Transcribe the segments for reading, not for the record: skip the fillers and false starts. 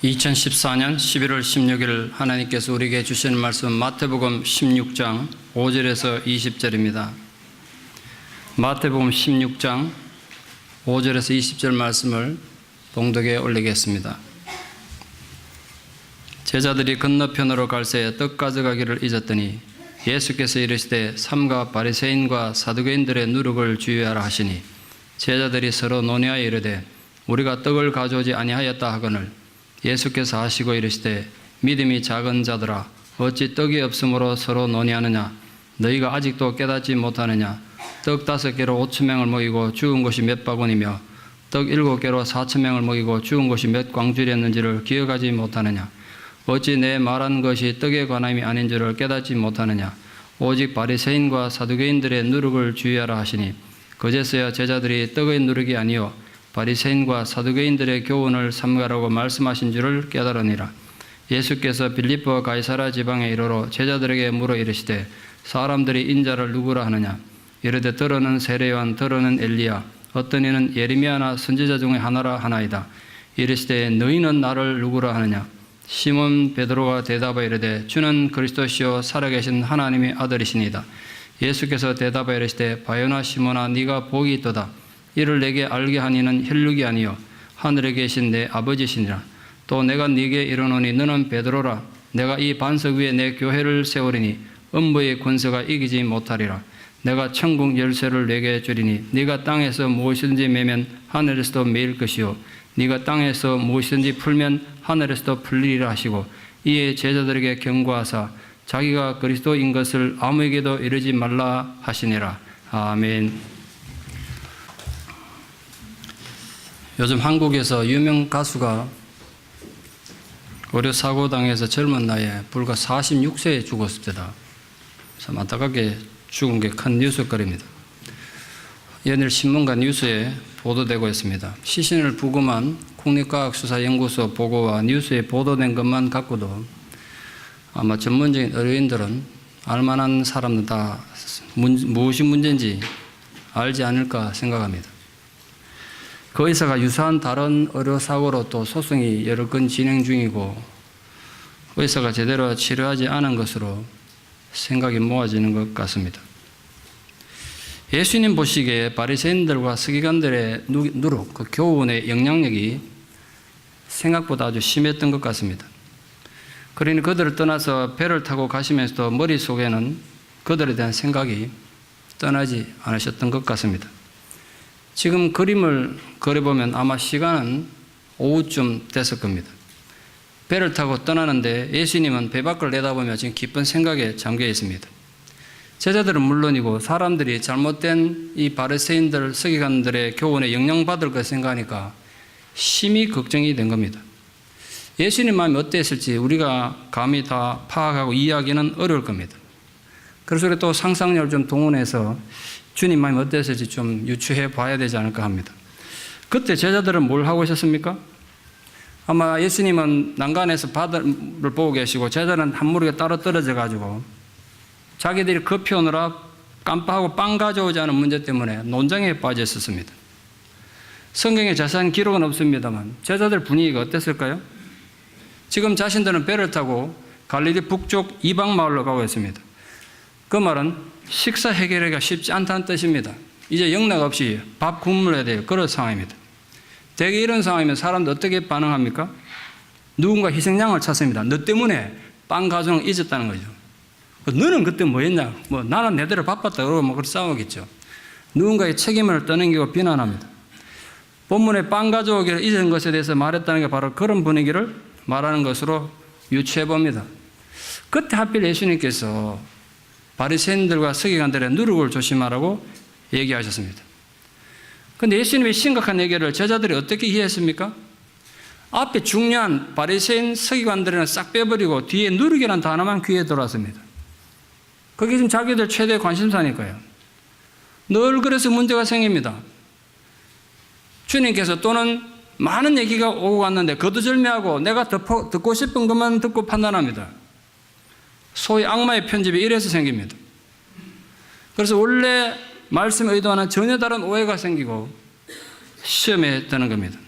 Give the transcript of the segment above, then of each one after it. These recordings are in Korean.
2014년 11월 16일 하나님께서 우리에게 주시는 말씀 마태복음 16장 5절에서 20절입니다. 마태복음 16장 5절에서 20절 말씀을 봉독에 올리겠습니다. 제자들이 건너편으로 갈새에 떡 가져가기를 잊었더니 예수께서 이르시되 삼가 바리새인과 사두개인들의 누룩을 주의하라 하시니 제자들이 서로 논의하여 이르되 우리가 떡을 가져오지 아니하였다 하거늘 예수께서 하시고 이르시되 믿음이 작은 자들아 어찌 떡이 없으므로 서로 논의하느냐 너희가 아직도 깨닫지 못하느냐 떡 5개로 5,000명을 먹이고 죽은 것이 몇 바구니며 떡 7개로 4,000명을 먹이고 죽은 것이 몇 광줄이었는지를 기억하지 못하느냐 어찌 내 말한 것이 떡에 관함이 아닌 줄을 깨닫지 못하느냐 오직 바리새인과 사두개인들의 누룩을 주의하라 하시니 그제서야 제자들이 떡의 누룩이 아니요 바리새인과 사두개인들의 교훈을 삼가라고 말씀하신 줄을 깨달으니라. 예수께서 빌립보 가이사라 지방에 이르러 제자들에게 물어 이르시되 사람들이 인자를 누구라 하느냐 이르되 들어는 세례요한 들어는 엘리야 어떤 이는 예레미야나 선지자 중에 하나라 하나이다. 이르시되 너희는 나를 누구라 하느냐 시몬 베드로가 대답하여 이르되 주는 그리스도시요 살아계신 하나님의 아들이시니다. 예수께서 대답하여 이르시되 바요나 시몬아 네가 복이 있도다. 이를 내게 알게 하니는 혈육이 아니요 하늘에 계신 내 아버지시니라. 또 내가 네게 이르노니 너는 베드로라. 내가 이 반석 위에 내 교회를 세우리니 음부의 권세가 이기지 못하리라. 내가 천국 열쇠를 내게 주리니 네가 땅에서 무엇이든지 매면 하늘에서도 매일 것이요 네가 땅에서 무엇이든지 풀면 하늘에서도 풀리리라 하시고 이에 제자들에게 경고하사 자기가 그리스도인 것을 아무에게도 이르지 말라 하시니라. 아멘. 요즘 한국에서 유명 가수가 의료사고 당해서 젊은 나이에 불과 46세에 죽었습니다. 참 안타깝게 죽은 게 큰 뉴스거리입니다. 연일 신문과 뉴스에 보도되고 있습니다. 시신을 부검한 국립과학수사연구소 보고와 뉴스에 보도된 것만 갖고도 아마 전문적인 의료인들은 알만한 사람들 다 무엇이 문제인지 알지 않을까 생각합니다. 그 의사가 유사한 다른 의료사고로 또 소송이 여러 건 진행 중이고 의사가 제대로 치료하지 않은 것으로 생각이 모아지는 것 같습니다. 예수님 보시기에 바리새인들과 서기관들의 누룩, 그 교훈의 영향력이 생각보다 아주 심했던 것 같습니다. 그러니 그들을 떠나서 배를 타고 가시면서도 머릿속에는 그들에 대한 생각이 떠나지 않으셨던 것 같습니다. 지금 그림을 그려보면 아마 시간은 오후쯤 됐을 겁니다. 배를 타고 떠나는데 예수님은 배 밖을 내다보며 지금 깊은 생각에 잠겨 있습니다. 제자들은 물론이고 사람들이 잘못된 이 바리새인들, 서기관들의 교훈에 영향받을 것 생각하니까 심히 걱정이 된 겁니다. 예수님 마음이 어땠을지 우리가 감히 다 파악하고 이해하기는 어려울 겁니다. 그래서 또 상상력을 좀 동원해서 주님 마음이 어땠을지 좀 유추해 봐야 되지 않을까 합니다. 그때 제자들은 뭘 하고 있었습니까? 아마 예수님은 난간에서 바다를 보고 계시고 제자는 한 무리가 따로 떨어져 가지고 자기들이 커피 오느라 깜빡하고 빵 가져오지 않은 문제 때문에 논쟁에 빠져 있었습니다. 성경에 자세한 기록은 없습니다만 제자들 분위기가 어땠을까요? 지금 자신들은 배를 타고 갈릴리 북쪽 이방 마을로 가고 있습니다. 그 말은 식사 해결하기가 쉽지 않다는 뜻입니다. 이제 영락 없이 밥 굶어야 돼요. 그런 상황입니다. 대개 이런 상황이면 사람들 어떻게 반응합니까? 누군가 희생양을 찾습니다. 너 때문에 빵 가져온 걸 잊었다는 거죠. 너는 그때 뭐 했냐? 나는 내대로 바빴다. 그러고 그렇게 싸우겠죠. 누군가의 책임을 떠넘기고 비난합니다. 본문에 빵 가져오기를 잊은 것에 대해서 말했다는 게 바로 그런 분위기를 말하는 것으로 유추해 봅니다. 그때 하필 예수님께서 바리새인들과 서기관들의 누룩을 조심하라고 얘기하셨습니다. 그런데 예수님의 심각한 얘기를 제자들이 어떻게 이해했습니까? 앞에 중요한 바리새인 서기관들은 싹 빼버리고 뒤에 누룩이라는 단어만 귀에 들어왔습니다. 그게 지금 자기들 최대 관심사니까요. 늘 그래서 문제가 생깁니다. 주님께서 또는 많은 얘기가 오고 갔는데 거두절미하고 내가 듣고 싶은 것만 듣고 판단합니다. 소위 악마의 편집이 이래서 생깁니다. 그래서 원래 말씀 의도와는 전혀 다른 오해가 생기고 시험에 드는 겁니다.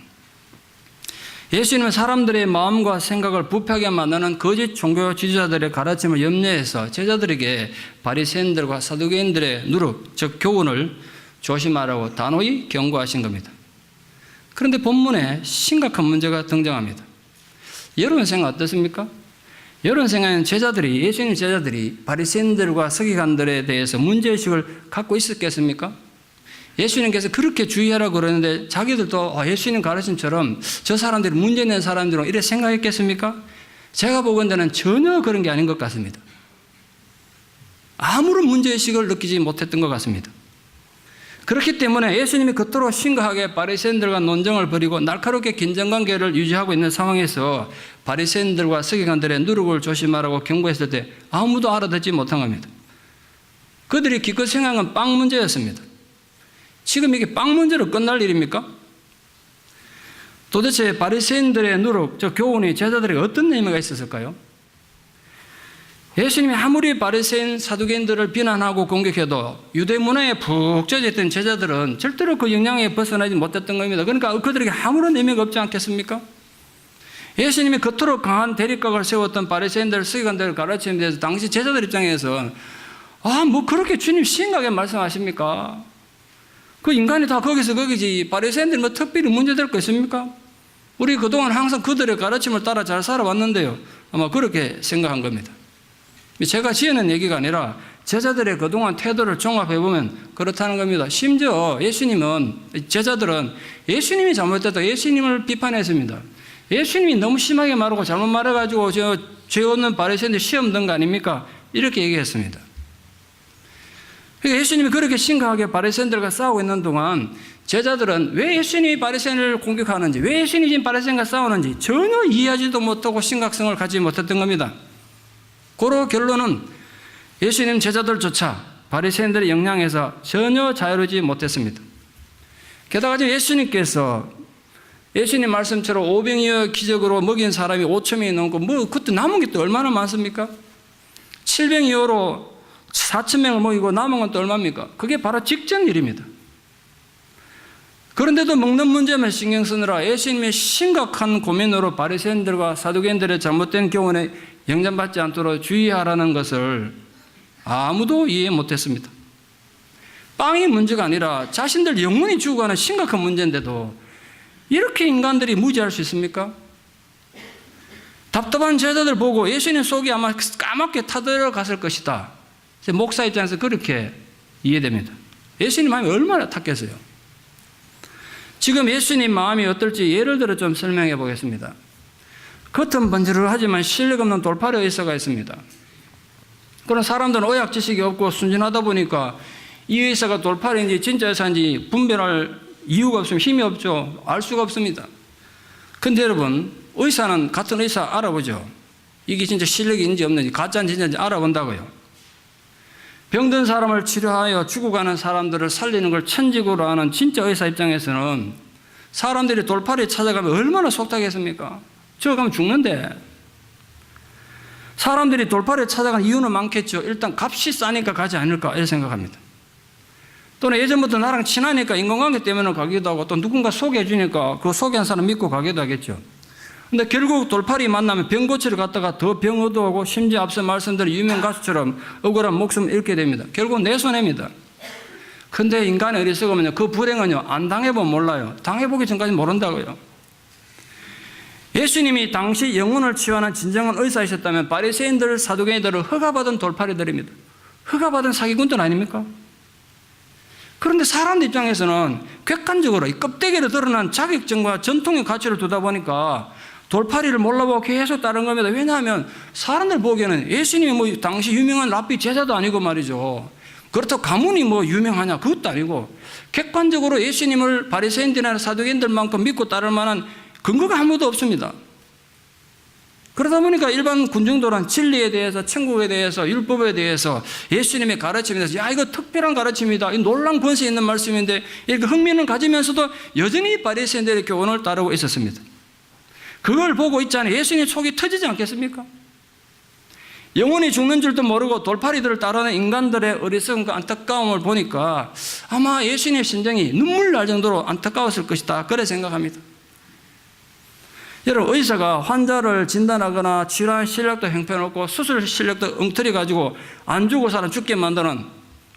예수님은 사람들의 마음과 생각을 부패하게 만드는 거짓 종교 지도자들의 가르침을 염려해서 제자들에게 바리새인들과 사두개인들의 누룩, 즉 교훈을 조심하라고 단호히 경고하신 겁니다. 그런데 본문에 심각한 문제가 등장합니다. 여러분 생각 어떻습니까? 여러분 생각에는 예수님 제자들이 바리새인들과 서기관들에 대해서 문제의식을 갖고 있었겠습니까? 예수님께서 그렇게 주의하라고 그러는데 자기들도 예수님 가르침처럼 저 사람들이 문제 있는 사람들은 이렇게 생각했겠습니까? 제가 보건대는 전혀 그런 게 아닌 것 같습니다. 아무런 문제의식을 느끼지 못했던 것 같습니다. 그렇기 때문에 예수님이 그토록 심각하게 바리새인들과 논쟁을 벌이고 날카롭게 긴장관계를 유지하고 있는 상황에서 바리새인들과 서기관들의 누룩을 조심하라고 경고했을 때 아무도 알아듣지 못한 겁니다. 그들이 기껏 생각한 건 빵 문제였습니다. 지금 이게 빵 문제로 끝날 일입니까? 도대체 바리새인들의 누룩, 저 교훈이 제자들에게 어떤 의미가 있었을까요? 예수님이 아무리 바리새인 사두개인들을 비난하고 공격해도 유대 문화에 푹 젖어있던 제자들은 절대로 그 영향에 벗어나지 못했던 겁니다. 그러니까 그들에게 아무런 의미가 없지 않겠습니까? 예수님이 그토록 강한 대립각을 세웠던 바리새인들, 서기관들 가르침에 대해서 당시 제자들 입장에서 뭐 그렇게 주님 심하게 말씀하십니까? 그 인간이 다 거기서 거기지 바리새인들이 뭐 특별히 문제될 거 있습니까? 우리 그동안 항상 그들의 가르침을 따라 잘 살아왔는데요. 아마 그렇게 생각한 겁니다. 제가 지어낸 얘기가 아니라 제자들의 그동안 태도를 종합해보면 그렇다는 겁니다. 심지어 제자들은 예수님이 잘못했다 예수님을 비판했습니다. 예수님이 너무 심하게 말하고 잘못 말해가지고 죄 없는 바리새인들 시험 든 거 아닙니까? 이렇게 얘기했습니다. 그러니까 예수님이 그렇게 심각하게 바리새인들과 싸우고 있는 동안 제자들은 왜 예수님이 바리새인을 공격하는지, 왜 예수님이 지금 바리새인과 싸우는지 전혀 이해하지도 못하고 심각성을 갖지 못했던 겁니다. 고로 결론은 예수님 제자들조차 바리새인들의 영향에서 전혀 자유로지 못했습니다. 게다가 지금 예수님 말씀처럼 500여 기적으로 먹인 사람이 5,000명이 넘고 그때 남은 게 또 얼마나 많습니까? 700여로 4,000명을 먹이고 남은 건 또 얼마입니까? 그게 바로 직전 일입니다. 그런데도 먹는 문제만 신경 쓰느라 예수님의 심각한 고민으로 바리새인들과 사두개인들의 잘못된 교훈에 영향받지 않도록 주의하라는 것을 아무도 이해 못했습니다. 빵이 문제가 아니라 자신들 영혼이 죽어가는 심각한 문제인데도 이렇게 인간들이 무지할 수 있습니까? 답답한 제자들 보고 예수님 속이 아마 까맣게 타들어갔을 것이다. 목사 입장에서 그렇게 이해됩니다. 예수님 마음이 얼마나 탔겠어요? 지금 예수님 마음이 어떨지 예를 들어 좀 설명해 보겠습니다. 겉은 번지르르하지만 실력 없는 돌팔이 의사가 있습니다. 그런 사람들은 의학 지식이 없고 순진하다 보니까 이 의사가 돌팔인지 진짜 의사인지 분별할 이유가 없으면 힘이 없죠. 알 수가 없습니다. 근데 여러분, 의사는 같은 의사 알아보죠. 이게 진짜 실력이 있는지 없는지 가짜인지 진짜인지 알아본다고요. 병든 사람을 치료하여 죽어가는 사람들을 살리는 걸 천직으로 하는 진짜 의사 입장에서는 사람들이 돌팔이 찾아가면 얼마나 속닥겠습니까? 저 가면 죽는데. 사람들이 돌팔이 찾아간 이유는 많겠죠. 일단 값이 싸니까 가지 않을까 이렇게 생각합니다. 또는 예전부터 나랑 친하니까 인간관계 때문에 가기도 하고 또 누군가 소개해 주니까 그 소개한 사람 믿고 가기도 하겠죠. 근데 결국 돌팔이 만나면 병 고치러 갔다가 더 병 얻어오고 심지어 앞서 말씀드린 유명 가수처럼 억울한 목숨을 잃게 됩니다. 결국 내 손해입니다. 근데 인간의 어리석으면요, 그 불행은요, 안 당해보면 몰라요. 당해보기 전까지 모른다고요. 예수님이 당시 영혼을 치유하는 진정한 의사이셨다면 바리새인들, 사두개인들을 허가받은 돌팔이들입니다. 허가받은 사기꾼들 아닙니까? 그런데 사람 입장에서는 객관적으로 이 껍데기로 드러난 자격증과 전통의 가치를 두다 보니까 돌팔이를 몰라보고 계속 따른 겁니다. 왜냐하면 사람들 보기에는 예수님이 당시 유명한 랍비 제자도 아니고 말이죠. 그렇다고 가문이 유명하냐? 그것도 아니고 객관적으로 예수님을 바리새인들이나 사두개인들만큼 믿고 따를 만한 근거가 아무도 없습니다. 그러다 보니까 일반 군중들은 진리에 대해서, 천국에 대해서, 율법에 대해서, 예수님의 가르침에 대해서 이거 특별한 가르침이다. 이 놀라운 권세 있는 말씀인데 이렇게 흥미를 가지면서도 여전히 바리새인들의 교훈을 따르고 있었습니다. 그걸 보고 있잖아요. 예수님 속이 터지지 않겠습니까? 영혼이 죽는 줄도 모르고 돌팔이들을 따르는 인간들의 어리석음과 안타까움을 보니까 아마 예수님의 심정이 눈물 날 정도로 안타까웠을 것이다. 그래 생각합니다. 여러분, 의사가 환자를 진단하거나 치료하는 실력도 형편없고 수술 실력도 엉터리 가지고 안 주고 사람 죽게 만드는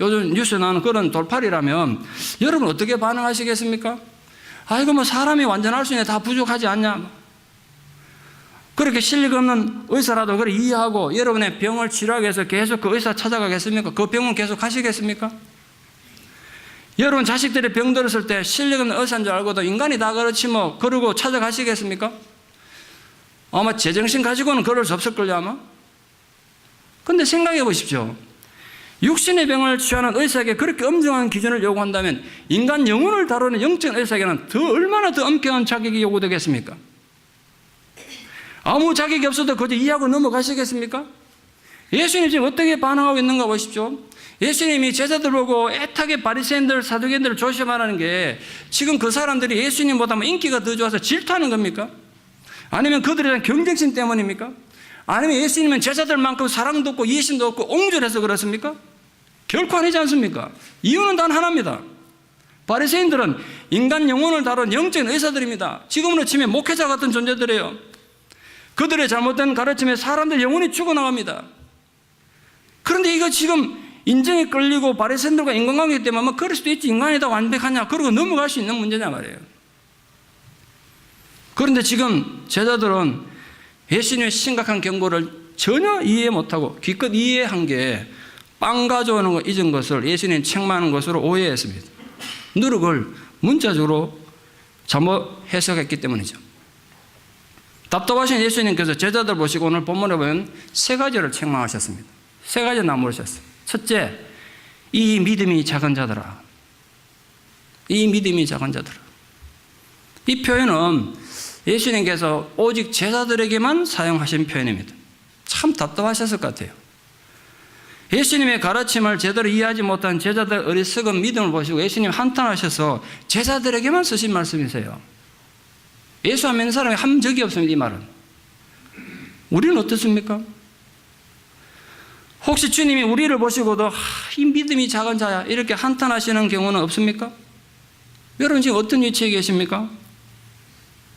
요즘 뉴스에 나오는 그런 돌팔이라면 여러분 어떻게 반응하시겠습니까? 아이고 뭐 사람이 완전할 수 있네, 다 부족하지 않냐. 그렇게 실력 없는 의사라도 그걸 이해하고 여러분의 병을 치료하기 위해서 계속 그 의사 찾아가겠습니까? 그 병원 계속 하시겠습니까? 여러분 자식들이 병 들었을 때 실력 없는 의사인 줄 알고도 인간이 다 그렇지 뭐 그러고 찾아가시겠습니까? 아마 제정신 가지고는 그럴 수 없을걸요 아마. 그런데 생각해 보십시오. 육신의 병을 치유하는 의사에게 그렇게 엄정한 기준을 요구한다면 인간 영혼을 다루는 영적 의사에게는 얼마나 더 엄격한 자격이 요구되겠습니까? 아무 자격이 없어도 그저 이해하고 넘어가시겠습니까? 예수님 지금 어떻게 반응하고 있는가 보십시오. 예수님이 제자들 보고 애타게 바리새인들, 사두개인들을 조심하라는 게 지금 그 사람들이 예수님보다 인기가 더 좋아서 질투하는 겁니까? 아니면 그들에 대한 경쟁심 때문입니까? 아니면 예수님은 제자들만큼 사랑도 없고 이해심도 없고 옹졸해서 그렇습니까? 결코 아니지 않습니까? 이유는 단 하나입니다. 바리새인들은 인간 영혼을 다룬 영적인 의사들입니다. 지금으로 치면 목회자 같은 존재들이에요. 그들의 잘못된 가르침에 사람들 영혼이 죽어나갑니다. 그런데 이거 지금 인정에 끌리고 바리새인들과 인간관계 때문에 뭐 그럴 수도 있지, 인간이 다 완벽하냐 그러고 넘어갈 수 있는 문제냐 말이에요. 그런데 지금 제자들은 예수님의 심각한 경고를 전혀 이해 못하고 기껏 이해한 게 빵 가져오는 거 잊은 것을 예수님 책망하는 것으로 오해했습니다. 누룩을 문자적으로 잘못 해석했기 때문이죠. 답답하신 예수님께서 제자들 보시고 오늘 본문에 보면 세 가지를 책망하셨습니다. 세 가지 나무르셨어요. 첫째, 이 믿음이 작은 자들아. 이 믿음이 작은 자들아. 이 표현은 예수님께서 오직 제자들에게만 사용하신 표현입니다. 참 답답하셨을 것 같아요. 예수님의 가르침을 제대로 이해하지 못한 제자들 어리석은 믿음을 보시고 예수님 한탄하셔서 제자들에게만 쓰신 말씀이세요. 예수 안 믿는 사람이 한 적이 없습니다. 이 말은. 우리는 어떻습니까? 혹시 주님이 우리를 보시고도 이 믿음이 작은 자야 이렇게 한탄하시는 경우는 없습니까? 여러분 지금 어떤 위치에 계십니까?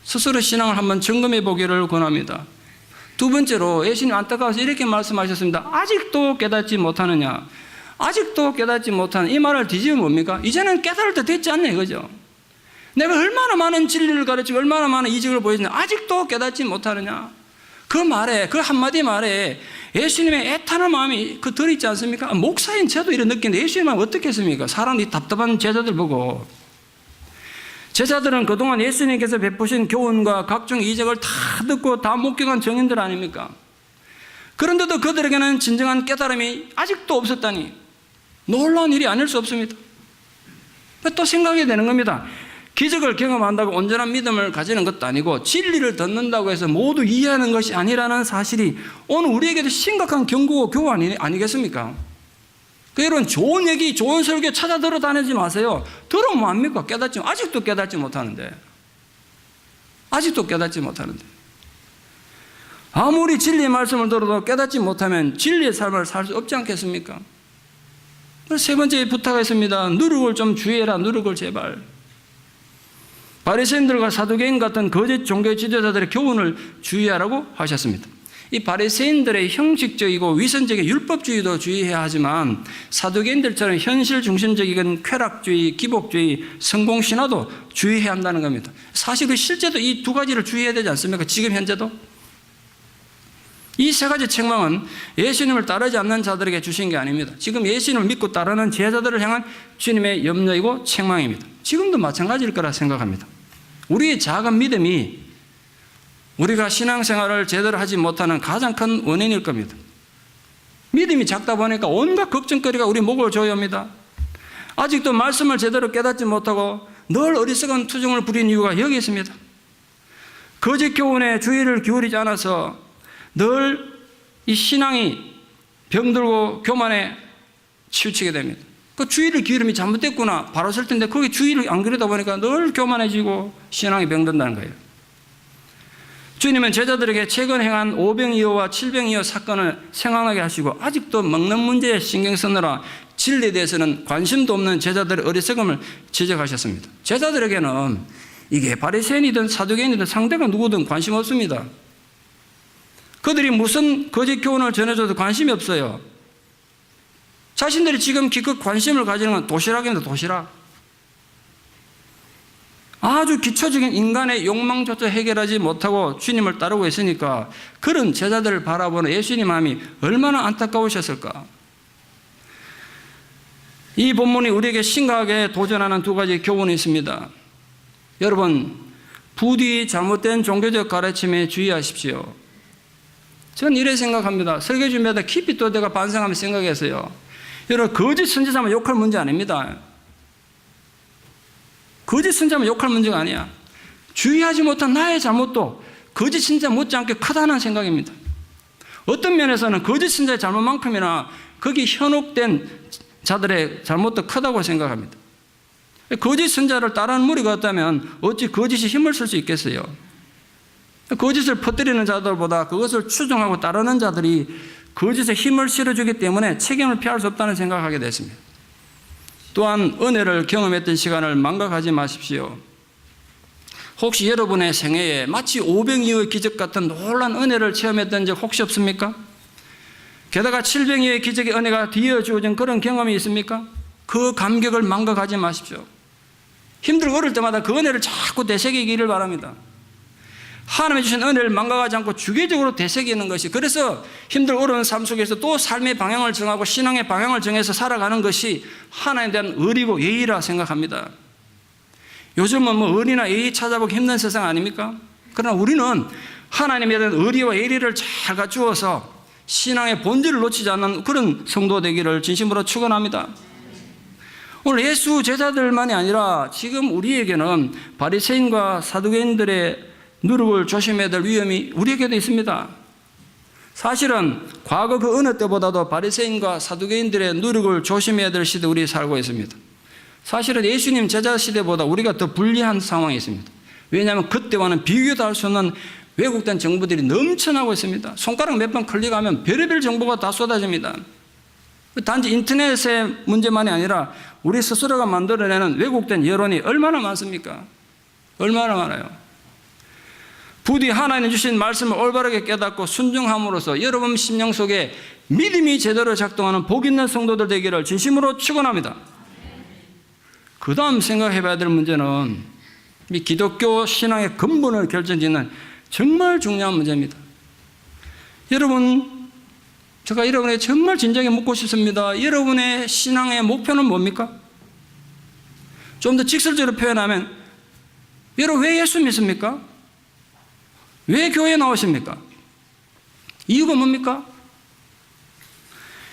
스스로 신앙을 한번 점검해 보기를 권합니다. 두 번째로 예수님 안타까워서 이렇게 말씀하셨습니다. 아직도 깨닫지 못하느냐? 아직도 깨닫지 못하는 이 말을 뒤집으면 뭡니까? 이제는 깨달을 때 됐지 않냐 이거죠. 내가 얼마나 많은 진리를 가르치고 얼마나 많은 이적을 보여주냐 아직도 깨닫지 못하느냐? 그 말에, 그 한마디 말에 예수님의 애타는 마음이 그 들어있지 않습니까? 목사인 저도 이런 느끼는데 예수님은 어떻게 했습니까? 사람들이 답답한 제자들 보고. 제자들은 그동안 예수님께서 베푸신 교훈과 각종 이적을 다 듣고 다 목격한 정인들 아닙니까? 그런데도 그들에게는 진정한 깨달음이 아직도 없었다니 놀라운 일이 아닐 수 없습니다. 또 생각이 되는 겁니다. 기적을 경험한다고 온전한 믿음을 가지는 것도 아니고 진리를 듣는다고 해서 모두 이해하는 것이 아니라는 사실이 오늘 우리에게도 심각한 경고고 교훈 아니겠습니까? 여러분 좋은 얘기, 좋은 설교 찾아 들어 다니지 마세요. 들으면 뭐합니까? 아직도 깨닫지 못하는데. 아직도 깨닫지 못하는데. 아무리 진리의 말씀을 들어도 깨닫지 못하면 진리의 삶을 살 수 없지 않겠습니까? 세 번째 부탁했습니다. 누룩을 좀 주의해라. 누룩을 제발. 바리새인들과 사두개인 같은 거짓 종교 지도자들의 교훈을 주의하라고 하셨습니다. 이 바리새인들의 형식적이고 위선적인 율법주의도 주의해야 하지만 사두개인들처럼 현실 중심적인 쾌락주의, 기복주의, 성공신화도 주의해야 한다는 겁니다. 사실 실제도 이 두 가지를 주의해야 되지 않습니까? 지금 현재도. 이 세 가지 책망은 예수님을 따르지 않는 자들에게 주신 게 아닙니다. 지금 예수님을 믿고 따르는 제자들을 향한 주님의 염려이고 책망입니다. 지금도 마찬가지일 거라 생각합니다. 우리의 작은 믿음이 우리가 신앙생활을 제대로 하지 못하는 가장 큰 원인일 겁니다. 믿음이 작다 보니까 온갖 걱정거리가 우리 목을 조여옵니다. 아직도 말씀을 제대로 깨닫지 못하고 늘 어리석은 투정을 부린 이유가 여기 있습니다. 거짓 교훈에 주의를 기울이지 않아서 늘 이 신앙이 병들고 교만에 치우치게 됩니다. 그 주의를 기울임이 잘못됐구나 바로 설 텐데 거기 주의를 안 기울이다 보니까 늘 교만해지고 신앙이 병든다는 거예요. 주님은 제자들에게 최근 행한 오병이어와 칠병이어 사건을 생각나게 하시고 아직도 먹는 문제에 신경 쓰느라 진리에 대해서는 관심도 없는 제자들의 어리석음을 지적하셨습니다. 제자들에게는 이게 바리새인이든 사두개인이든 상대가 누구든 관심 없습니다. 그들이 무슨 거짓 교훈을 전해줘도 관심이 없어요. 자신들이 지금 기껏 관심을 가지는 건 도시락입니다. 도시락. 아주 기초적인 인간의 욕망조차 해결하지 못하고 주님을 따르고 있으니까 그런 제자들을 바라보는 예수님 마음이 얼마나 안타까우셨을까. 이 본문이 우리에게 심각하게 도전하는 두 가지 교훈이 있습니다. 여러분, 부디 잘못된 종교적 가르침에 주의하십시오. 저는 이래 생각합니다. 설교 준비하다 깊이 또 내가 반성하면서 생각했어요. 여러분, 거짓 선지자만 욕할 문제 아닙니다. 거짓 선지자만 욕할 문제가 아니야. 주의하지 못한 나의 잘못도 거짓 선지자 못지않게 크다는 생각입니다. 어떤 면에서는 거짓 선지자의 잘못만큼이나 거기 현혹된 자들의 잘못도 크다고 생각합니다. 거짓 선지자를 따르는 무리가 없다면 어찌 거짓이 힘을 쓸 수 있겠어요? 거짓을 퍼뜨리는 자들보다 그것을 추종하고 따르는 자들이 거짓에 힘을 실어주기 때문에 책임을 피할 수 없다는 생각을 하게 됐습니다. 또한 은혜를 경험했던 시간을 망각하지 마십시오. 혹시 여러분의 생애에 마치 오병이어의 기적 같은 놀라운 은혜를 체험했던 적 혹시 없습니까? 게다가 칠병이어의 기적의 은혜가 뒤에 주어진 그런 경험이 있습니까? 그 감격을 망각하지 마십시오. 힘들고 어릴 때마다 그 은혜를 자꾸 되새기기를 바랍니다. 하나님이 주신 은혜를 망각하지 않고 주기적으로 되새기는 것이, 그래서 힘들고 어려운 삶 속에서 또 삶의 방향을 정하고 신앙의 방향을 정해서 살아가는 것이 하나님에 대한 의리고 예의라 생각합니다. 요즘은 뭐 의리나 예의 찾아보기 힘든 세상 아닙니까? 그러나 우리는 하나님에 대한 의리와 예의를 잘 갖추어서 신앙의 본질을 놓치지 않는 그런 성도 되기를 진심으로 축원합니다. 오늘 예수 제자들만이 아니라 지금 우리에게는 바리새인과 사두개인들의 누룩을 조심해야 될 위험이 우리에게도 있습니다. 사실은 과거 그 어느 때보다도 바리새인과 사두개인들의 누룩을 조심해야 될 시대 우리 살고 있습니다. 사실은 예수님 제자 시대보다 우리가 더 불리한 상황이 있습니다. 왜냐하면 그때와는 비교도 할 수 없는 왜곡된 정보들이 넘쳐나고 있습니다. 손가락 몇 번 클릭하면 별의별 정보가 다 쏟아집니다. 단지 인터넷의 문제만이 아니라 우리 스스로가 만들어내는 왜곡된 여론이 얼마나 많습니까? 얼마나 많아요. 부디 하나님 주신 말씀을 올바르게 깨닫고 순종함으로써 여러분 심령 속에 믿음이 제대로 작동하는 복 있는 성도들 되기를 진심으로 축원합니다. 그 다음 생각해 봐야 될 문제는 이 기독교 신앙의 근본을 결정짓는 정말 중요한 문제입니다. 여러분, 제가 여러분에게 정말 진작에 묻고 싶습니다. 여러분의 신앙의 목표는 뭡니까? 좀 더 직설적으로 표현하면, 여러분 왜 예수 믿습니까? 왜 교회에 나오십니까? 이유가 뭡니까?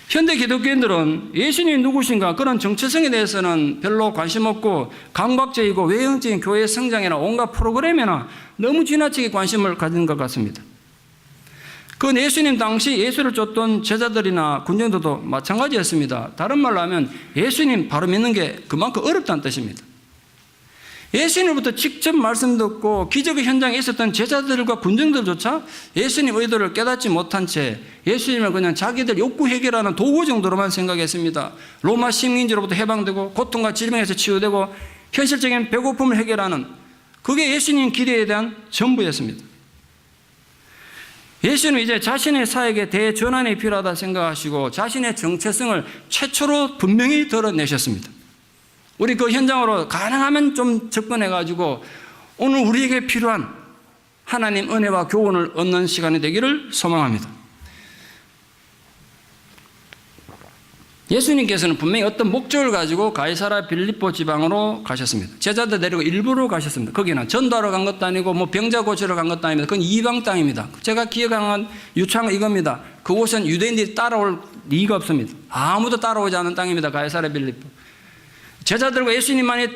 현대 기독교인들은 예수님이 누구신가 그런 정체성에 대해서는 별로 관심 없고 강박적이고 외형적인 교회의 성장이나 온갖 프로그램이나 너무 지나치게 관심을 가진 것 같습니다. 그건 예수님 당시 예수를 쫓던 제자들이나 군중들도 마찬가지였습니다. 다른 말로 하면 예수님 바로 믿는 게 그만큼 어렵다는 뜻입니다. 예수님으로부터 직접 말씀 듣고 기적의 현장에 있었던 제자들과 군중들조차 예수님 의도를 깨닫지 못한 채 예수님을 그냥 자기들 욕구 해결하는 도구 정도로만 생각했습니다. 로마 식민지로부터 해방되고 고통과 질병에서 치유되고 현실적인 배고픔을 해결하는, 그게 예수님 기대에 대한 전부였습니다. 예수님은 이제 자신의 사역에 대전환이 필요하다 생각하시고 자신의 정체성을 최초로 분명히 드러내셨습니다. 우리 그 현장으로 가능하면 좀 접근해가지고 오늘 우리에게 필요한 하나님 은혜와 교훈을 얻는 시간이 되기를 소망합니다. 예수님께서는 분명히 어떤 목적을 가지고 가이사랴 빌립보 지방으로 가셨습니다. 제자들 데리고 일부러 가셨습니다. 거기는 전도하러 간 것도 아니고 뭐 병자 고치러 간 것도 아닙니다. 그건 이방 땅입니다. 제가 기억하는 유창은 이겁니다. 그곳은 유대인들이 따라올 리가 없습니다. 아무도 따라오지 않은 땅입니다. 가이사랴 빌립보. 제자들과 예수님만이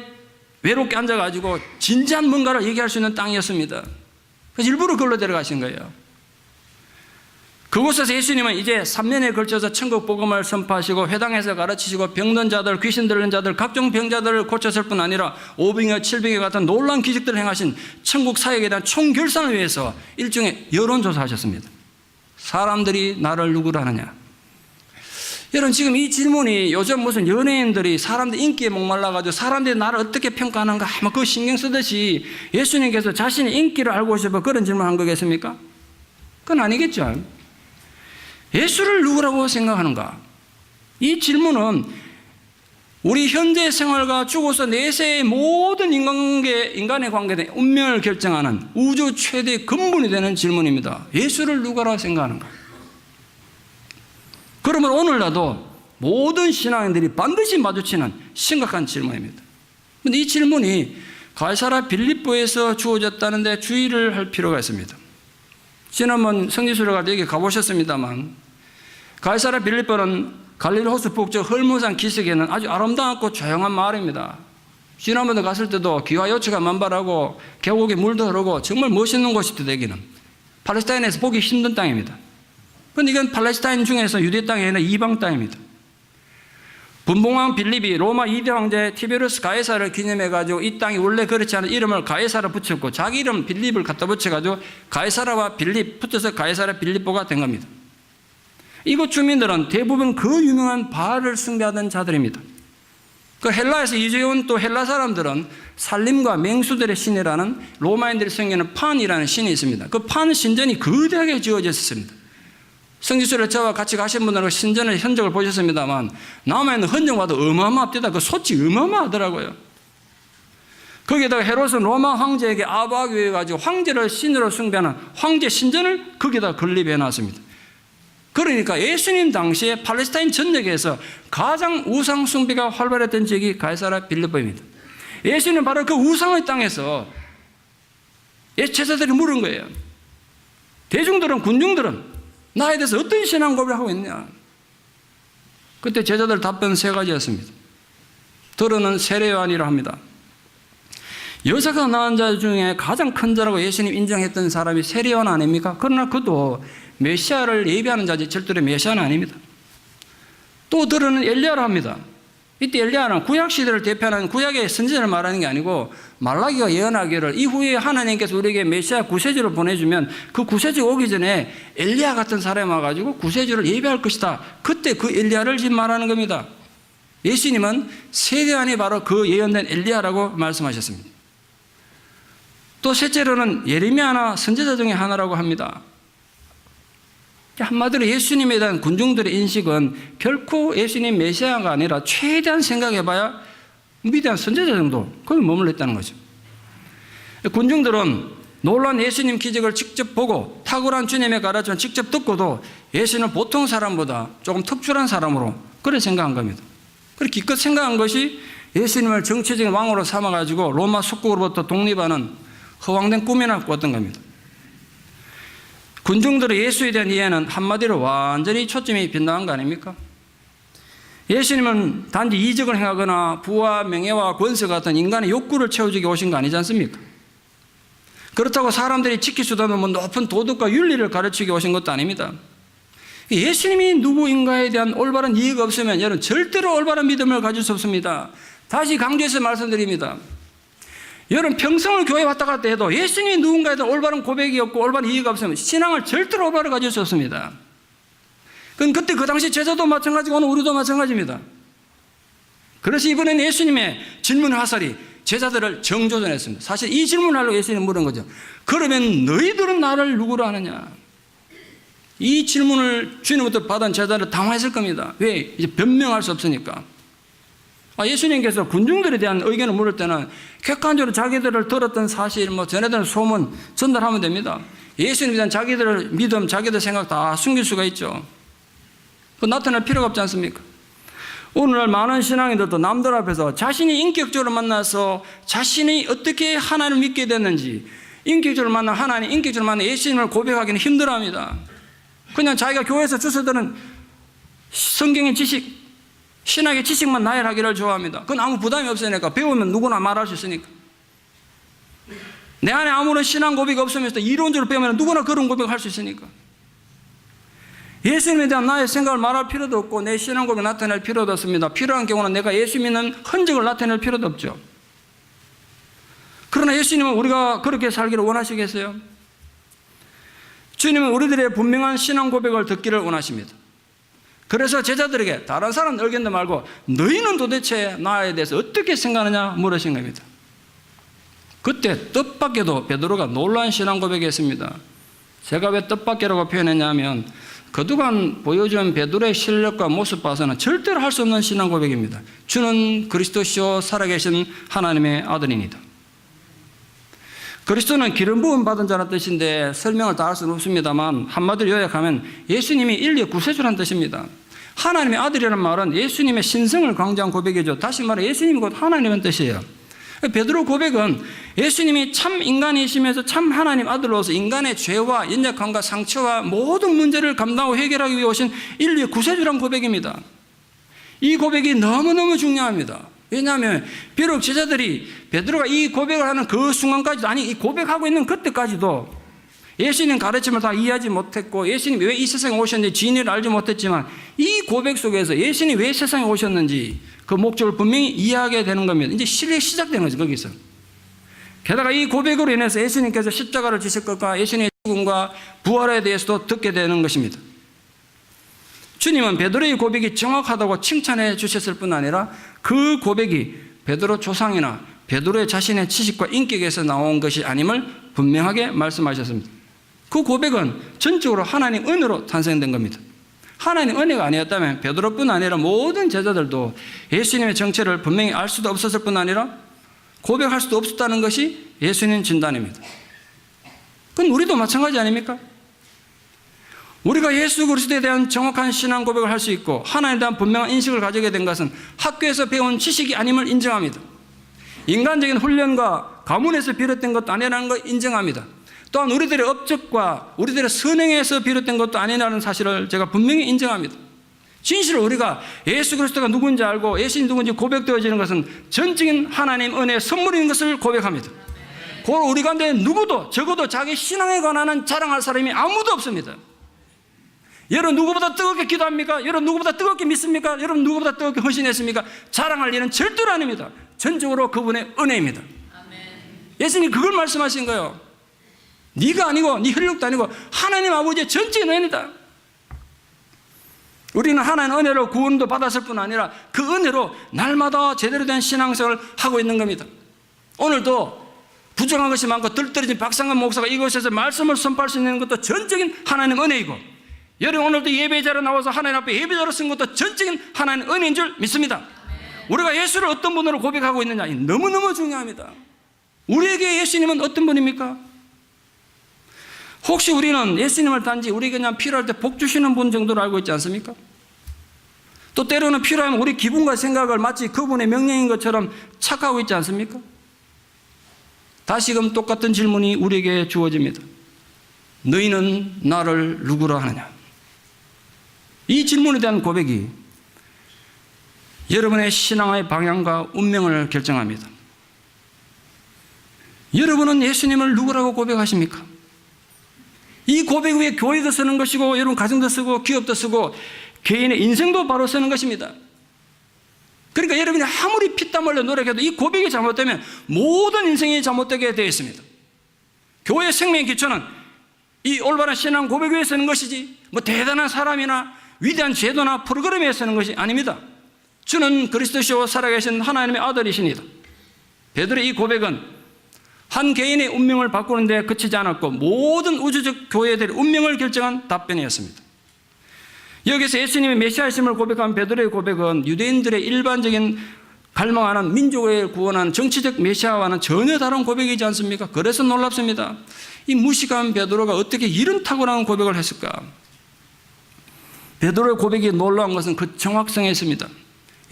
외롭게 앉아가지고 진지한 뭔가를 얘기할 수 있는 땅이었습니다. 그래서 일부러 그걸로 데려가신 거예요. 그곳에서 예수님은 이제 3년에 걸쳐서 천국 복음을 선포하시고 회당에서 가르치시고 병든 자들, 귀신 들린 자들, 각종 병자들을 고쳤을 뿐 아니라 오병이어 칠병이어 같은 놀라운 기적들을 행하신 천국 사역에 대한 총결산을 위해서 일종의 여론조사하셨습니다. 사람들이 나를 누구로 하느냐. 여러분, 지금 이 질문이 요즘 무슨 연예인들이 사람들 인기에 목말라가지고 사람들이 나를 어떻게 평가하는가 막 그거 신경 쓰듯이 예수님께서 자신의 인기를 알고 싶어 그런 질문을 한 거겠습니까? 그건 아니겠죠. 예수를 누구라고 생각하는가? 이 질문은 우리 현재 생활과 죽어서 내세의 모든 인간의 관계된 운명을 결정하는 우주 최대 근본이 되는 질문입니다. 예수를 누구라고 생각하는가? 그러면 오늘날도 모든 신앙인들이 반드시 마주치는 심각한 질문입니다. 그런데 이 질문이 가이사랴 빌립보에서 주어졌다는데 주의를 할 필요가 있습니다. 지난번 성지순례 갈 때 여기 가보셨습니다만 가이사랴 빌립보는 갈릴리 호수 북쪽 헐모산 기슭에는 아주 아름답고 조용한 마을입니다. 지난번에 갔을 때도 기와 요츠가 만발하고 계곡에 물도 흐르고 정말 멋있는 곳이 되기는 팔레스타인에서 보기 힘든 땅입니다. 그런데 이건 팔레스타인 중에서 유대 땅이 아니라 이방 땅입니다. 분봉왕 빌립이 로마 2대 황제 티베리우스 가이사를 기념해가지고 이 땅이 원래 그렇지 않은 이름을 가이사라 붙였고 자기 이름 빌립을 갖다 붙여가지고 가이사라와 빌립 붙여서 가이사랴 빌립보가 된 겁니다. 이곳 주민들은 대부분 그 유명한 바알을 숭배하던 자들입니다. 그 헬라에서 이주해온 또 헬라 사람들은 산림과 맹수들의 신이라는 로마인들이 섬기는 판이라는 신이 있습니다. 그 판 신전이 거대하게 지어졌습니다. 성지순례 저와 같이 가신 분들은 신전의 흔적을 보셨습니다만 남아있는 흔적마다 어마어마합니다. 그 솥이 어마어마하더라고요. 거기다가 헤롯은 로마 황제에게 아부하기 위해 가지고 황제를 신으로 숭배하는 황제 신전을 거기다 건립해 놨습니다. 그러니까 예수님 당시에 팔레스타인 전역에서 가장 우상 숭배가 활발했던 지역이 가이사랴 빌립보입니다. 예수님은 바로 그 우상의 땅에서 제자들이 물은 거예요. 대중들은, 군중들은 나에 대해서 어떤 신앙 고백을 하고 있냐. 그때 제자들 답변 3가지였습니다. 들어는 세례요한이라 합니다. 여자가 낳은 자 중에 가장 큰 자라고 예수님 인정했던 사람이 세례요한 아닙니까? 그러나 그도 메시아를 예비하는 자지 절대로 메시아는 아닙니다. 또 들어는 엘리야라 합니다. 이때 엘리야는 구약시대를 대표하는 구약의 선지자를 말하는 게 아니고 말라기가 예언하기를 이후에 하나님께서 우리에게 메시아 구세주를 보내주면 그 구세주가 오기 전에 엘리야 같은 사람이 와가지고 구세주를 예비할 것이다. 그때 그 엘리야를 지금 말하는 겁니다. 예수님은 세례요한이 바로 그 예언된 엘리야라고 말씀하셨습니다. 또 셋째로는 예레미야나 선지자 중에 하나라고 합니다. 한마디로 예수님에 대한 군중들의 인식은 결코 예수님 메시아가 아니라 최대한 생각해봐야 위대한 선지자 정도 거기 머물러 있다는 거죠. 군중들은 놀라운 예수님 기적을 직접 보고 탁월한 주님의 가르침을 직접 듣고도 예수는 보통 사람보다 조금 특출한 사람으로 그렇게 생각한 겁니다. 그렇게 기껏 생각한 것이 예수님을 정치적인 왕으로 삼아가지고 로마 속국으로부터 독립하는 허황된 꿈이나 꿨던 겁니다. 군중들의 예수에 대한 이해는 한마디로 완전히 초점이 빗나간 거 아닙니까? 예수님은 단지 이적을 행하거나 부와 명예와 권세 같은 인간의 욕구를 채워주기 오신 거 아니지 않습니까? 그렇다고 사람들이 지킬 수 없는 높은 도덕과 윤리를 가르치기 오신 것도 아닙니다. 예수님이 누구인가에 대한 올바른 이해가 없으면 여러분 절대로 올바른 믿음을 가질 수 없습니다. 다시 강조해서 말씀드립니다. 여러분 평생을 교회 왔다 갔다 해도 예수님이 누군가에 대한 올바른 고백이 없고 올바른 이해가 없으면 신앙을 절대로 올바로 가질 수 없습니다. 그건 그때 그 당시 제자도 마찬가지고 오늘 우리도 마찬가지입니다. 그래서 이번에는 예수님의 질문 화살이 제자들을 정조전했습니다. 사실 이 질문을 하려고 예수님이 물은 거죠. 그러면 너희들은 나를 누구로 하느냐? 이 질문을 주님부터 받은 제자들은 당황했을 겁니다. 왜? 이제 변명할 수 없으니까. 예수님께서 군중들에 대한 의견을 물을 때는 객관적으로 자기들을 들었던 사실, 전해드는 소문 전달하면 됩니다. 예수님에 대한 자기들의 믿음, 자기들 생각 다 숨길 수가 있죠. 그 나타낼 필요가 없지 않습니까? 오늘날 많은 신앙인들도 남들 앞에서 자신이 인격적으로 만나서 자신이 어떻게 하나님을 믿게 됐는지 인격적으로 만난 하나님, 인격적으로 만난 예수님을 고백하기는 힘들어합니다. 그냥 자기가 교회에서 주워드는 성경의 지식, 신학의 지식만 나열하기를 좋아합니다. 그건 아무 부담이 없으니까 배우면 누구나 말할 수 있으니까. 내 안에 아무런 신앙 고백이 없으면서 이론적으로 배우면 누구나 그런 고백을 할 수 있으니까. 예수님에 대한 나의 생각을 말할 필요도 없고 내 신앙 고백을 나타낼 필요도 없습니다. 필요한 경우는 내가 예수 믿는 흔적을 나타낼 필요도 없죠. 그러나 예수님은 우리가 그렇게 살기를 원하시겠어요? 주님은 우리들의 분명한 신앙 고백을 듣기를 원하십니다. 그래서 제자들에게 다른 사람 의견도 말고 너희는 도대체 나에 대해서 어떻게 생각하느냐 물으신 겁니다. 그때 뜻밖에도 베드로가 놀라운 신앙 고백했습니다. 제가 왜 뜻밖이라고 표현했냐면 그동안 보여준 베드로의 실력과 모습 봐서는 절대로 할 수 없는 신앙 고백입니다. 주는 그리스도시요 살아계신 하나님의 아들이니다. 그리스도는 기름 부음 받은 자라는 뜻인데 설명을 다 할 수는 없습니다만 한마디로 요약하면 예수님이 인류의 구세주라는 뜻입니다. 하나님의 아들이라는 말은 예수님의 신성을 강조한 고백이죠. 다시 말해 예수님이 곧 하나님의 뜻이에요. 베드로 고백은 예수님이 참 인간이시면서 참 하나님 아들로서 인간의 죄와 연약함과 상처와 모든 문제를 감당하고 해결하기 위해 오신 인류의 구세주라는 고백입니다. 이 고백이 너무너무 중요합니다. 왜냐하면 비록 제자들이 베드로가 이 고백을 하는 그 순간까지도, 아니 이 고백하고 있는 그때까지도 예수님 가르침을 다 이해하지 못했고 예수님이 왜 이 세상에 오셨는지 진리를 알지 못했지만 이 고백 속에서 예수님이 왜 세상에 오셨는지 그 목적을 분명히 이해하게 되는 겁니다. 이제 신뢰가 시작되는 거죠, 거기서. 게다가 이 고백으로 인해서 예수님께서 십자가를 지실 것과 예수님의 죽음과 부활에 대해서도 듣게 되는 것입니다. 주님은 베드로의 고백이 정확하다고 칭찬해 주셨을 뿐 아니라 그 고백이 베드로 조상이나 베드로의 자신의 지식과 인격에서 나온 것이 아님을 분명하게 말씀하셨습니다. 그 고백은 전적으로 하나님 은혜로 탄생된 겁니다. 하나님 은혜가 아니었다면 베드로뿐 아니라 모든 제자들도 예수님의 정체를 분명히 알 수도 없었을 뿐 아니라 고백할 수도 없었다는 것이 예수님 진단입니다. 그건 우리도 마찬가지 아닙니까? 우리가 예수 그리스도에 대한 정확한 신앙 고백을 할 수 있고 하나님에 대한 분명한 인식을 가지게 된 것은 학교에서 배운 지식이 아님을 인정합니다. 인간적인 훈련과 가문에서 비롯된 것도 아니라는 걸 인정합니다. 또한 우리들의 업적과 우리들의 선행에서 비롯된 것도 아니라는 사실을 제가 분명히 인정합니다. 진실로 우리가 예수 그리스도가 누군지 알고 예수님이 누군지 고백되어지는 것은 전적인 하나님 은혜의 선물인 것을 고백합니다. 고로 우리 가운데 누구도 적어도 자기 신앙에 관한 자랑할 사람이 아무도 없습니다. 여러분 누구보다 뜨겁게 기도합니까? 여러분 누구보다 뜨겁게 믿습니까? 여러분 누구보다 뜨겁게 헌신했습니까? 자랑할 일은 절대로 아닙니다. 전적으로 그분의 은혜입니다. 예수님이 그걸 말씀하신 거예요. 네가 아니고 네 혈육도 아니고 하나님 아버지의 전적인 은혜다. 우리는 하나님 은혜로 구원도 받았을 뿐 아니라 그 은혜로 날마다 제대로 된 신앙생활을 하고 있는 겁니다. 오늘도 부정한 것이 많고 들떨어진 박상관 목사가 이곳에서 말씀을 선포할 수 있는 것도 전적인 하나님 은혜이고 여러분 오늘도 예배자로 나와서 하나님 앞에 예배자로 쓴 것도 전적인 하나님 은혜인 줄 믿습니다. 우리가 예수를 어떤 분으로 고백하고 있느냐 너무너무 중요합니다. 우리에게 예수님은 어떤 분입니까? 혹시 우리는 예수님을 단지 우리에게 그냥 필요할 때 복 주시는 분 정도로 알고 있지 않습니까? 또 때로는 필요하면 우리 기분과 생각을 마치 그분의 명령인 것처럼 착각하고 있지 않습니까? 다시금 똑같은 질문이 우리에게 주어집니다. 너희는 나를 누구라 하느냐? 이 질문에 대한 고백이 여러분의 신앙의 방향과 운명을 결정합니다. 여러분은 예수님을 누구라고 고백하십니까? 이 고백 위에 교회도 쓰는 것이고 여러분 가정도 쓰고 기업도 쓰고 개인의 인생도 바로 쓰는 것입니다. 그러니까 여러분이 아무리 피땀 흘려 노력해도 이 고백이 잘못되면 모든 인생이 잘못되게 되어 있습니다. 교회의 생명의 기초는 이 올바른 신앙 고백 위에 쓰는 것이지 뭐 대단한 사람이나 위대한 제도나 프로그램에 쓰는 것이 아닙니다. 주는 그리스도시요 살아계신 하나님의 아들이십니다. 베드로의 이 고백은 한 개인의 운명을 바꾸는 데 그치지 않았고 모든 우주적 교회들의 운명을 결정한 답변이었습니다. 여기서 예수님의 메시아이심을 고백한 베드로의 고백은 유대인들의 일반적인 갈망하는 민족을 구원하는 정치적 메시아와는 전혀 다른 고백이지 않습니까? 그래서 놀랍습니다. 이 무식한 베드로가 어떻게 이런 탁월한 고백을 했을까? 베드로의 고백이 놀라운 것은 그 정확성에 있습니다.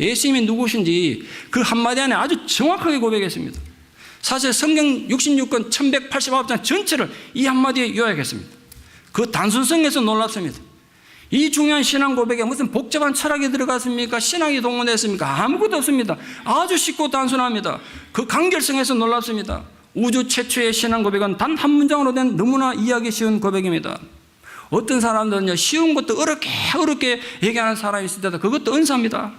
예수님이 누구신지 그 한마디 안에 아주 정확하게 고백했습니다. 사실 성경 66권 1189장 전체를 이 한마디에 요약했습니다. 그 단순성에서 놀랍습니다. 이 중요한 신앙 고백에 무슨 복잡한 철학이 들어갔습니까? 신학이 동원됐습니까? 아무것도 없습니다. 아주 쉽고 단순합니다. 그 간결성에서 놀랍습니다. 우주 최초의 신앙 고백은 단 한 문장으로 된 너무나 이해하기 쉬운 고백입니다. 어떤 사람들은요, 쉬운 것도 어렵게 얘기하는 사람이 있을 때도 그것도 은사입니다.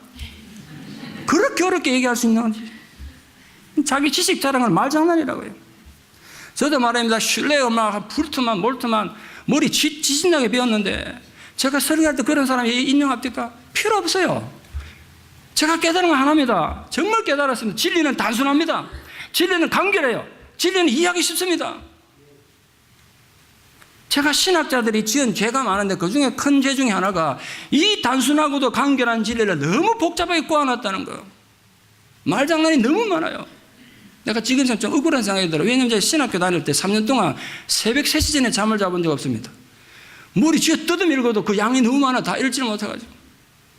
그렇게 어렵게 얘기할 수 있는 건지. 자기 지식 자랑을 말장난이라고요. 저도 말합니다. 신뢰 엄마가 불트만 몰트만 머리 지진나게 배웠는데 제가 설교할 때 그런 사람이 인정합니까? 필요 없어요. 제가 깨달은 건 하나입니다. 정말 깨달았습니다. 진리는 단순합니다. 진리는 간결해요. 진리는 이해하기 쉽습니다. 제가 신학자들이 지은 죄가 많은데 그 중에 큰 죄 중에 하나가 이 단순하고도 간결한 진리를 너무 복잡하게 꼬아놨다는 거예요. 말장난이 너무 많아요. 내가 지금 좀 억울한 생각이 들어요. 왜냐하면 제가 신학교 다닐 때 3년 동안 새벽 3시 전에 잠을 자본 적 없습니다. 머리 쥐어 뜯어밀고도 그 양이 너무 많아 다 읽지를 못해가지고.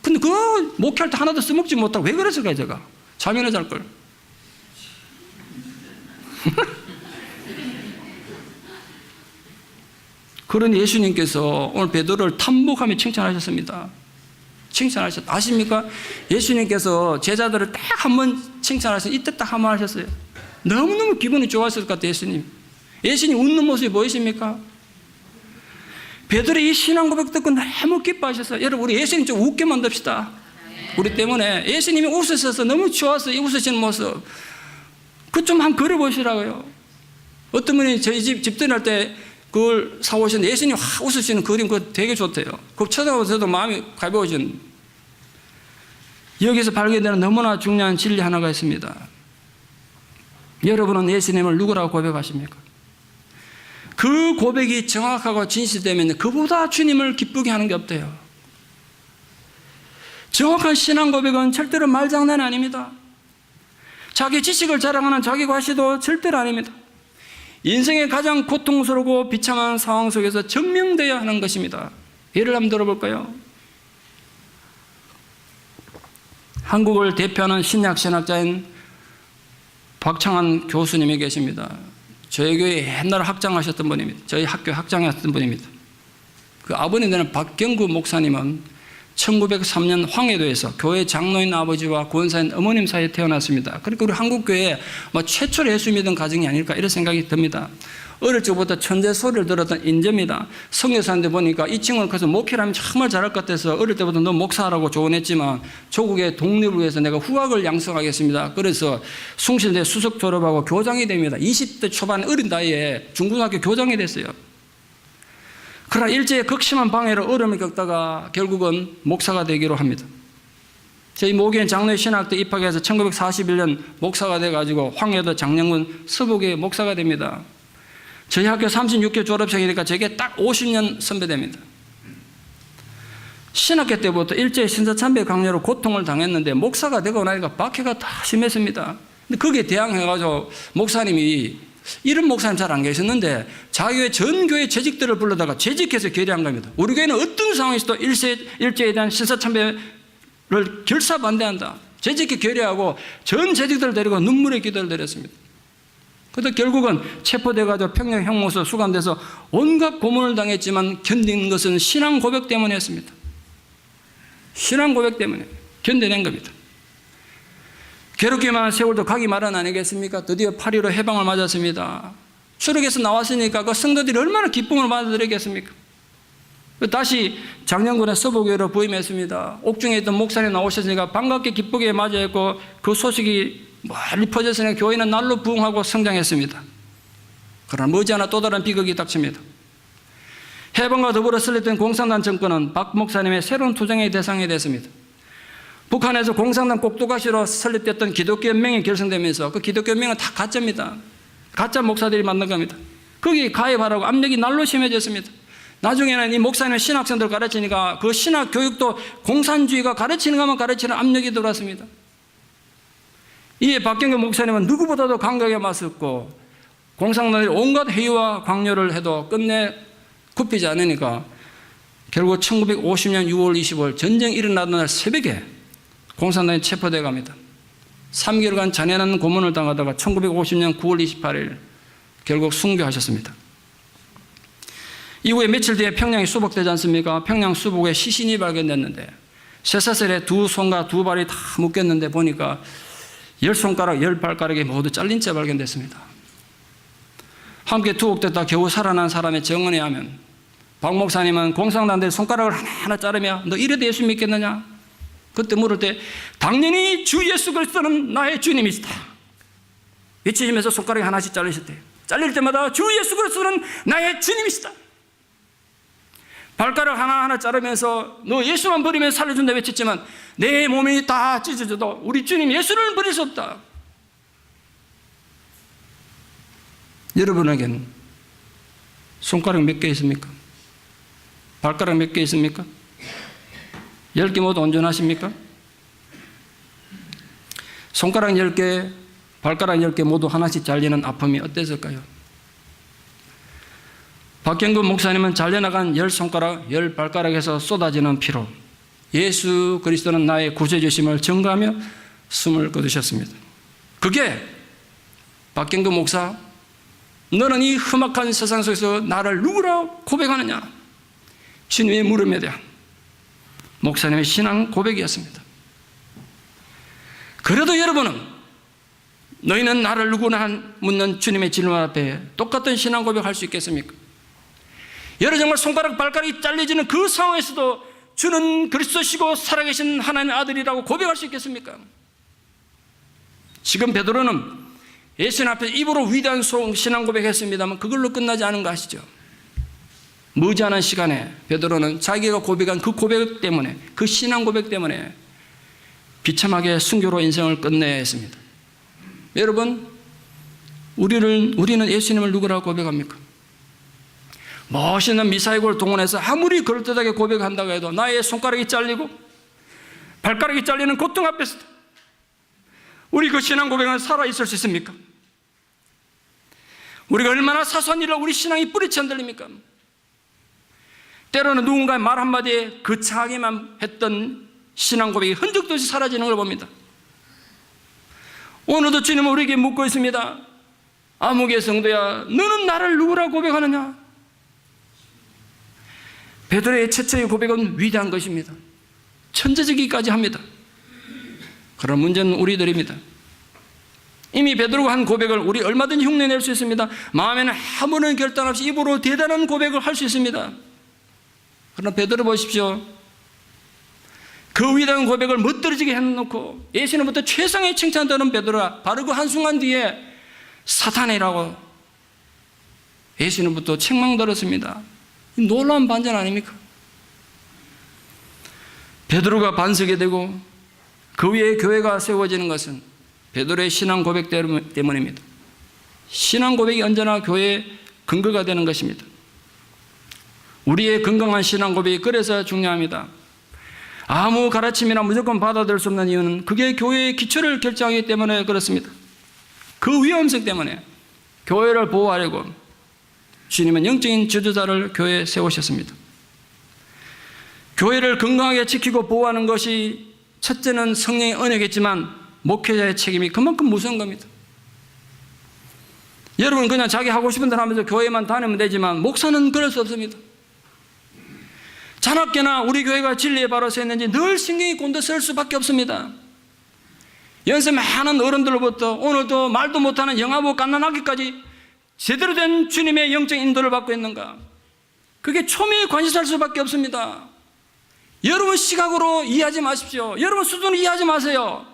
근데 그 목회할 때 하나도 써먹지 못하고 왜 그랬을까요 제가? 잠이나 잘걸. 그런 예수님께서 오늘 베드로를 탐복하며 칭찬하셨습니다. 칭찬하셨다. 아십니까? 예수님께서 제자들을 딱 한 번 칭찬하셔서 이때 딱 한 번 하셨어요. 너무너무 기분이 좋았을 것 같아요, 예수님. 예수님 웃는 모습이 보이십니까? 베드로의 이 신앙 고백 듣고 너무 기뻐하셨어요. 여러분, 우리 예수님 좀 웃게 만듭시다. 우리 때문에 예수님이 웃으셔서 너무 좋았어요. 이 웃으시는 모습. 그 좀 한번 그려보시라고요. 어떤 분이 저희 집들 할 때 그걸 사오셨는데 예수님 확 웃으시는 그림 그거 되게 좋대요. 그거 쳐다보셔도 마음이 가벼워진. 여기서 발견되는 너무나 중요한 진리 하나가 있습니다. 여러분은 예수님을 누구라고 고백하십니까? 그 고백이 정확하고 진실되면 그보다 주님을 기쁘게 하는 게 없대요. 정확한 신앙 고백은 절대로 말장난 아닙니다. 자기 지식을 자랑하는 자기 과시도 절대로 아닙니다. 인생의 가장 고통스럽고 비참한 상황 속에서 증명되어야 하는 것입니다. 예를 한번 들어볼까요? 한국을 대표하는 신약 신학자인 박창환 교수님이 계십니다. 저희 교회 옛날에 학장하셨던 분입니다. 저희 학교 학장하셨던 분입니다. 그 아버님 되는 박경구 목사님은 1903년 황해도에서 교회 장로인 아버지와 권사인 어머님 사이에 태어났습니다. 그러니까 우리 한국교회 최초로 예수 믿은 가정이 아닐까 이런 생각이 듭니다. 어릴 적부터 천재 소리를 들었던 인재입니다. 성교사인데 보니까 이 친구는 커서 목회를 하면 정말 잘할 것 같아서 어릴 때부터 너 목사라고 조언했지만 조국의 독립을 위해서 내가 후학을 양성하겠습니다. 그래서 숭실대 수석 졸업하고 교장이 됩니다. 20대 초반 어린 나이에 중고등학교 교장이 됐어요. 그러나 일제의 극심한 방해로 어려움을 겪다가 결국은 목사가 되기로 합니다. 저희 모교인 장로의 신학대 입학해서 1941년 목사가 돼가지고 황해도 장량군 서북의 목사가 됩니다. 저희 학교 36교 졸업생이니까 저게 딱 50년 선배됩니다. 신학교 때부터 일제의 신사참배 강요로 고통을 당했는데 목사가 되고 나니까 박해가 다 심했습니다. 근데 거기에 대항해가지고 목사님이 이런 목사님 잘 안 계셨는데 자기 교회 전 교회 재직들을 불러다가 재직해서 결의한 겁니다. 우리 교회는 어떤 상황에서도 일제에 대한 신사참배를 결사 반대한다. 재직해 결의하고 전 재직들을 데리고 눈물의 기도를 드렸습니다. 그래서 결국은 체포돼가지고 평양 형무소 수감돼서 온갖 고문을 당했지만 견딘 것은 신앙 고백 때문이었습니다. 신앙 고백 때문에 견뎌낸 겁니다. 괴롭기만 한 세월도 가기 마련 아니겠습니까? 드디어 8.15 해방을 맞았습니다. 추록에서 나왔으니까 그 성도들이 얼마나 기쁨을 받아들이겠습니까? 다시 장량군의 서부교회로 부임했습니다. 옥중에 있던 목사님 나오셨으니까 반갑게 기쁘게 맞이했고 그 소식이 멀리 퍼졌으니 교회는 날로 부흥하고 성장했습니다. 그러나 머지않아 또 다른 비극이 닥칩니다. 해방과 더불어 설립된 공산당 정권은 박 목사님의 새로운 투쟁의 대상이 됐습니다. 북한에서 공산당 꼭두가시로 설립됐던 기독교연맹이 결성되면서 그 교연맹은 다 가짜입니다. 가짜 목사들이 만든 겁니다. 거기 가입하라고 압력이 날로 심해졌습니다. 나중에는 이 목사님의 신학생들 가르치니까 그 신학 교육도 공산주의가 가르치는 것만 가르치는 압력이 들어왔습니다. 이에 박경규 목사님은 누구보다도 강하게 맞섰고 공산당들이 온갖 회유와 강요를 해도 끝내 굽히지 않으니까 결국 1950년 6월 25일 전쟁이 일어나던 날 새벽에 공산당이 체포되어 갑니다. 3개월간 잔인한 고문을 당하다가 1950년 9월 28일 결국 순교하셨습니다. 이후에 며칠 뒤에 평양이 수복되지 않습니까? 평양 수복에 시신이 발견됐는데 쇠사슬에 두 손과 두 발이 다 묶였는데 보니까 10손가락, 10발가락이 모두 잘린 채 발견됐습니다. 함께 투옥됐다 겨우 살아난 사람의 증언에 하면 박 목사님은 공산당들 손가락을 하나하나 자르며 너 이래도 예수 믿겠느냐? 그때 물을 때 당연히 주 예수 그리스도는 나의 주님이시다. 외치시면서 손가락이 하나씩 잘리셨대요. 잘릴 때마다 주 예수 그리스도는 나의 주님이시다. 발가락 하나하나 자르면서 너 예수만 버리면 살려준다 외쳤지만 내 몸이 다 찢어져도 우리 주님 예수를 버릴 수 없다. 여러분에게는 손가락 몇 개 있습니까? 발가락 몇 개 있습니까? 10개 모두 온전하십니까? 손가락 10개, 발가락 10개 모두 하나씩 잘리는 아픔이 어땠을까요? 박경근 목사님은 잘려나간 10손가락, 10발가락에서 쏟아지는 피로 예수 그리스도는 나의 구세주심을 증거하며 숨을 거두셨습니다. 그게 박경근 목사, 너는 이 험악한 세상 속에서 나를 누구라 고백하느냐? 주님의 물음에 대한 목사님의 신앙 고백이었습니다. 그래도 여러분은 너희는 나를 누구나 묻는 주님의 질문 앞에 똑같은 신앙 고백할 수 있겠습니까? 여러분 정말 손가락 발가락이 잘려지는 그 상황에서도 주는 그리스도시고 살아계신 하나님의 아들이라고 고백할 수 있겠습니까? 지금 베드로는 예수님 앞에 입으로 위대한 신앙 고백했습니다만 그걸로 끝나지 않은 거 아시죠? 머지않은 시간에 베드로는 자기가 고백한 그 고백 때문에, 그 신앙 고백 때문에 비참하게 순교로 인생을 끝내야 했습니다. 여러분, 우리는 예수님을 누구라고 고백합니까? 멋있는 미사일을 동원해서 아무리 그럴듯하게 고백한다고 해도 나의 손가락이 잘리고 발가락이 잘리는 고통 앞에서 우리 그 신앙 고백은 살아있을 수 있습니까? 우리가 얼마나 사소한 일로 우리 신앙이 뿌리치 안 들립니까? 때로는 누군가의 말 한마디에 거창하게만 했던 신앙 고백이 흔적도 없이 사라지는 걸 봅니다. 오늘도 주님은 우리에게 묻고 있습니다. 아무개 성도야, 너는 나를 누구라고 고백하느냐? 베드로의 최초의 고백은 위대한 것입니다. 천재적이기까지 합니다. 그런 문제는 우리들입니다. 이미 베드로가 한 고백을 우리 얼마든지 흉내낼 수 있습니다. 마음에는 아무런 결단 없이 입으로 대단한 고백을 할 수 있습니다. 그러나 베드로 보십시오. 그 위대한 고백을 멋들어지게 해놓고 예수님부터 최상의 칭찬되는 베드로가 바로 그 한순간 뒤에 사탄이라고 예수님부터 책망들었습니다. 놀라운 반전 아닙니까? 베드로가 반석이 되고 그 위에 교회가 세워지는 것은 베드로의 신앙 고백 때문입니다. 신앙 고백이 언제나 교회의 근거가 되는 것입니다. 우리의 건강한 신앙 고백이 그래서 중요합니다. 아무 가르침이나 무조건 받아들일 수 없는 이유는 그게 교회의 기초를 결정하기 때문에 그렇습니다. 그 위험성 때문에 교회를 보호하려고 주님은 영적인 지도자를 교회에 세우셨습니다. 교회를 건강하게 지키고 보호하는 것이 첫째는 성령의 은혜겠지만 목회자의 책임이 그만큼 무서운 겁니다. 여러분 그냥 자기 하고 싶은 대로 하면서 교회만 다니면 되지만 목사는 그럴 수 없습니다. 자나깨나 우리 교회가 진리에 바로 서 있는지 늘 신경이 곤두설 수밖에 없습니다. 연세 많은 어른들로부터 오늘도 말도 못하는 영아부 갓난아기까지 제대로 된 주님의 영적 인도를 받고 있는가? 그게 초미의 관심할 수밖에 없습니다. 여러분 시각으로 이해하지 마십시오. 여러분 수준으로 이해하지 마세요.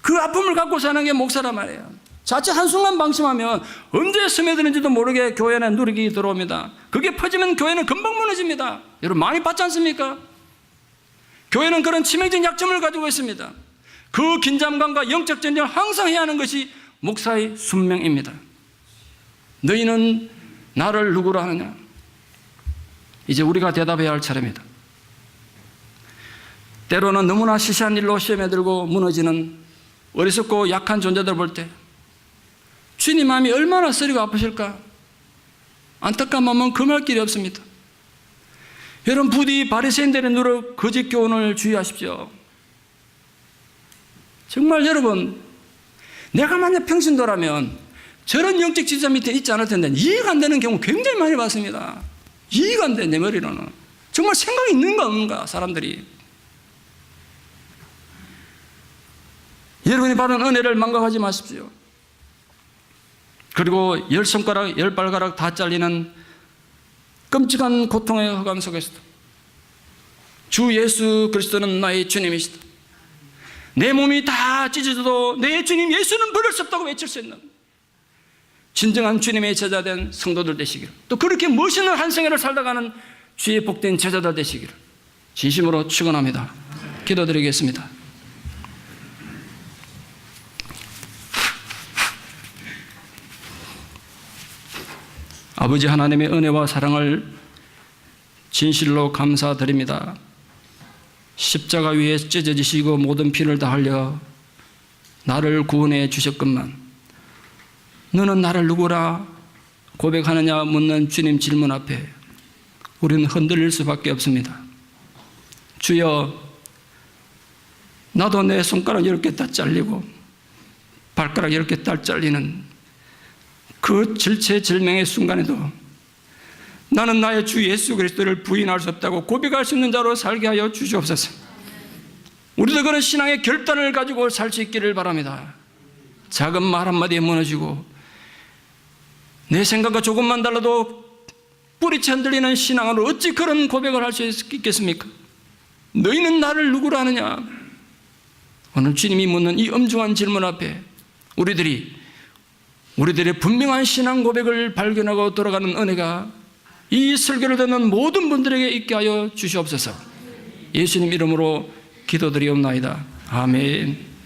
그 아픔을 갖고 사는 게 목사란 말이에요. 자칫 한순간 방심하면 언제 스며드는지도 모르게 교회는 누르기 들어옵니다. 그게 퍼지면 교회는 금방 무너집니다. 여러분 많이 봤지 않습니까? 교회는 그런 치명적인 약점을 가지고 있습니다. 그 긴장감과 영적 전쟁을 항상 해야 하는 것이 목사의 순명입니다. 너희는 나를 누구로 하느냐? 이제 우리가 대답해야 할 차례입니다. 때로는 너무나 시시한 일로 시험에 들고 무너지는 어리석고 약한 존재들 볼 때 주님 마음이 얼마나 쓰리고 아프실까? 안타까운 마음은 금할 길이 없습니다. 여러분 부디 바리새인들의 누룩 거짓 교훈을 주의하십시오. 정말 여러분 내가 만약 평신도라면 저런 영적 지도자 밑에 있지 않을 텐데 이해가 안 되는 경우 굉장히 많이 봤습니다. 이해가 안 돼, 내 머리로는. 정말 생각이 있는가 없는가 사람들이. 여러분이 받은 은혜를 망각하지 마십시오. 그리고 10손가락 10발가락 다 잘리는 끔찍한 고통의 흑암 속에서도 주 예수 그리스도는 나의 주님이시다. 내 몸이 다 찢어져도 내 주님 예수는 버릴 수 없다고 외칠 수 있는 진정한 주님의 제자된 성도들 되시기를, 또 그렇게 멋있는 한 생애를 살다가는 주의 복된 제자들 되시기를 진심으로 축원합니다. 기도드리겠습니다. 아버지 하나님의 은혜와 사랑을 진실로 감사드립니다. 십자가 위에 찢어지시고 모든 피를 다 흘려 나를 구원해 주셨건만 너는 나를 누구라 고백하느냐 묻는 주님 질문 앞에 우리는 흔들릴 수밖에 없습니다. 주여, 나도 내 손가락 10개 다 잘리고 발가락 10개 다 잘리는 그 절체절명의 순간에도 나는 나의 주 예수 그리스도를 부인할 수 없다고 고백할 수 있는 자로 살게 하여 주시옵소서. 우리도 그런 신앙의 결단을 가지고 살 수 있기를 바랍니다. 작은 말 한마디에 무너지고 내 생각과 조금만 달라도 뿌리채 흔들리는 신앙으로 어찌 그런 고백을 할 수 있겠습니까? 너희는 나를 누구라 하느냐? 오늘 주님이 묻는 이 엄중한 질문 앞에 우리들의 분명한 신앙 고백을 발견하고 돌아가는 은혜가 이 설교를 듣는 모든 분들에게 있게 하여 주시옵소서. 예수님 이름으로 기도드리옵나이다. 아멘.